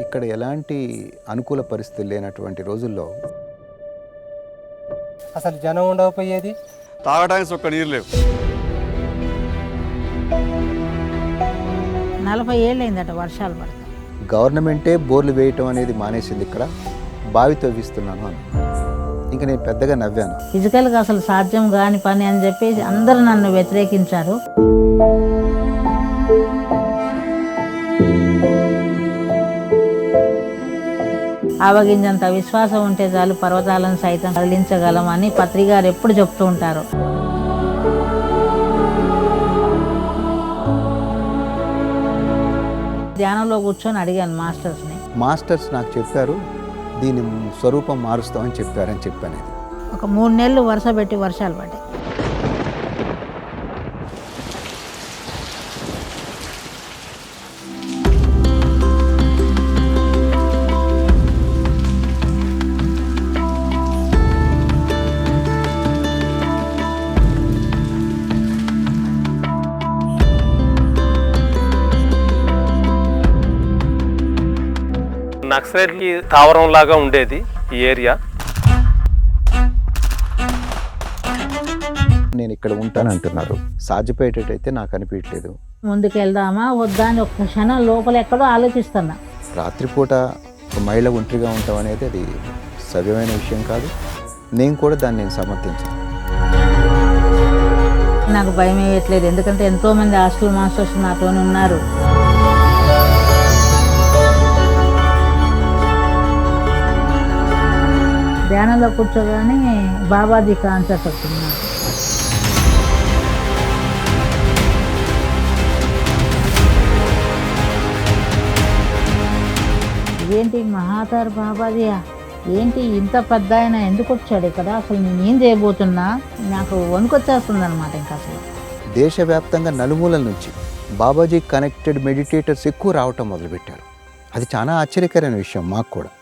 ఇక్కడ ఎలాంటి అనుకూల పరిస్థితులు లేనటువంటి రోజుల్లో అసలు జనం ఉండకపోయేది, తాగడానికి ఒక్క నీరు లేవు. 40 ఏళ్ళైందట వర్షాలు పడతాయి. గవర్నమెంటే బోర్లు వేయటం అనేది మానేసింది. ఇక్కడ బావి తవ్విస్తున్నాను అని ఇంకా నేను పెద్దగా నవ్వాను. ఫిజికల్గా అసలు సాధ్యం కాని పని అని చెప్పేసి అందరూ నన్ను వ్యతిరేకించారు. ఆవగింజంత విశ్వాసం ఉంటే చాలు పర్వతాలను సైతం కదిలించగలమని పత్రికారు ఎప్పుడు చెప్తూ ఉంటారు. ధ్యానంలో కూర్చొని అడిగాను మాస్టర్స్ నాకు చెప్పారు, దీని స్వరూపం మారుస్తామని చెప్పారని చెప్పాను. ఇది ఒక 3 నెలలు వరుస పెట్టి వర్షాలు పడ్డాయి. నక్సలైట్కి తావరం లాగా ఉండేది ఈ ఏరియా. నేను ఇక్కడ ఉంటానంటున్నారు, సాధ్యపడేటట్టయితే నాకు అనిపించలేదు. ముందుకెళ్దామా వద్దా అని ఒక్క క్షణం లోపల ఎక్కడో ఆలోచిస్తున్నా. రాత్రిపూట ఒక మహిళ ఒంటరిగా ఉంటాం అనేది అది సవ్యమైన విషయం కాదు. నేను కూడా దాన్ని సమర్థించాను. నాకు భయం వేయట్లేదు, ఎందుకంటే ఎంతోమంది హాస్టల్ మాస్టర్స్ నాతోనే ఉన్నారు. ధ్యానంలో కూర్చోగానే బాబాజీ కాన్సెప్ట్ వస్తుంది. ఏంటి మహాతార్ బాబాజీయా, ఏంటి ఇంత పెద్ద ఆయన ఎందుకు వచ్చాడు ఇక్కడ, అసలు నేనేం చేయబోతున్నా, నాకు వణుకొచ్చేస్తుంది అనమాట. ఇంకా అసలు దేశవ్యాప్తంగా నలుమూలల నుంచి బాబాజీ కనెక్టెడ్ మెడిటేటర్స్ ఎక్కువ రావటం మొదలుపెట్టారు. అది చాలా ఆశ్చర్యకరమైన విషయం మాకు కూడా.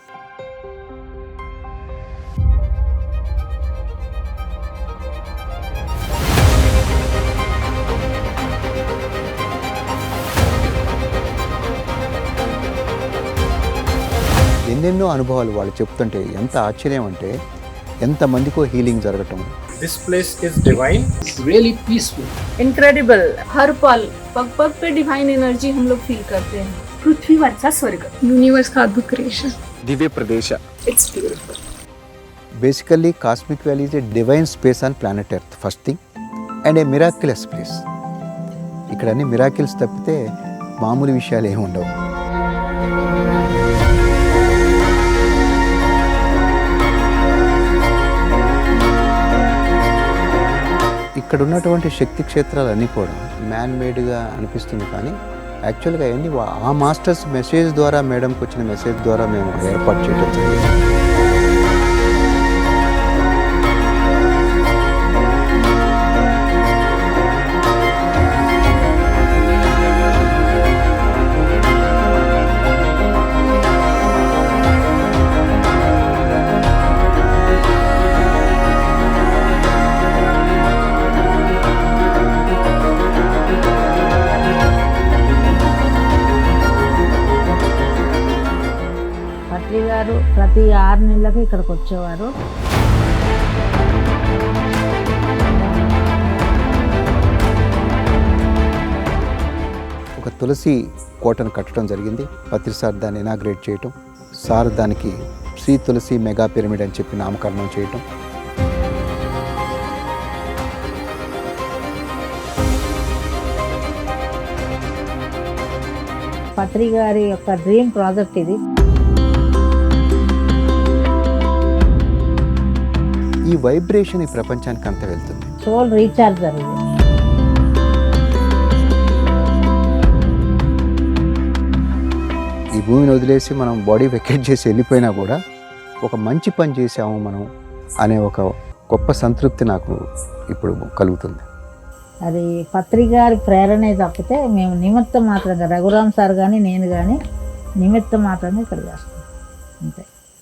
ఎన్నెన్నో అనుభవాలు వాళ్ళు చెప్తుంటే ఎంత ఆశ్చర్యం అంటే ఎంతమందికో హీలింగ్ జరగటం. This place is divine. It's really peaceful. Incredible. हर पल पग पग पे डिवाइन एनर्जी हम लोग फील करते हैं. पृथ्वीवरचा स्वर्ग. यूनिवर्स का अद्भुत creation. Divya Pradesha. It's beautiful. Basically, Cosmic Valley is a divine space on planet Earth, first thing, and a miraculous place. ఇక్కడ అన్ని మిరాకిల్స్ తప్పితే మామూలు విషయాలు ఏమి ఉండవు. ఇక్కడ ఉన్నటువంటి శక్తి క్షేత్రాలన్నీ కూడా మ్యాన్ మేడ్గా అనిపిస్తుంది, కానీ యాక్చువల్గా అవన్నీ ఆ మాస్టర్స్ మెసేజ్ ద్వారా, మేడంకి వచ్చిన మెసేజ్ ద్వారా మేము ఏర్పాటు చేయడం జరిగింది. గారు ప్రతి 6 నెలలకు ఇక్కడికి వచ్చేవారు. ఒక తులసి కోటను కట్టడం జరిగింది. పత్రి సార్ దాన్ని ఇనాగ్రేట్ చేయటం, సార్ దానికి శ్రీ తులసి మెగా పిరమిడ్ అని చెప్పి నామకరణం చేయటం. పత్రి గారి యొక్క డ్రీమ్ ప్రాజెక్ట్ ఇది. ఈ వైబ్రేషన్ ఈ ప్రపంచానికి అంతా వెళ్తుంది. సోల్ రీఛార్జ్ జరుగుతుంది. ఈ భూమిని వదిలేసి మనం బాడీ వెకేట్ చేసి వెళ్ళిపోయినా కూడా ఒక మంచి పని చేసాము మనం అనే ఒక గొప్ప సంతృప్తి నాకు ఇప్పుడు కలుగుతుంది. అది పత్రి గారి ప్రేరణే తప్పితే మేము నిమిత్తం మాత్రంగా, రఘురామ్ సార్ కానీ నేను కానీ నిమిత్తం మాత్రమే ఇక్కడ చేస్తాం అంతే.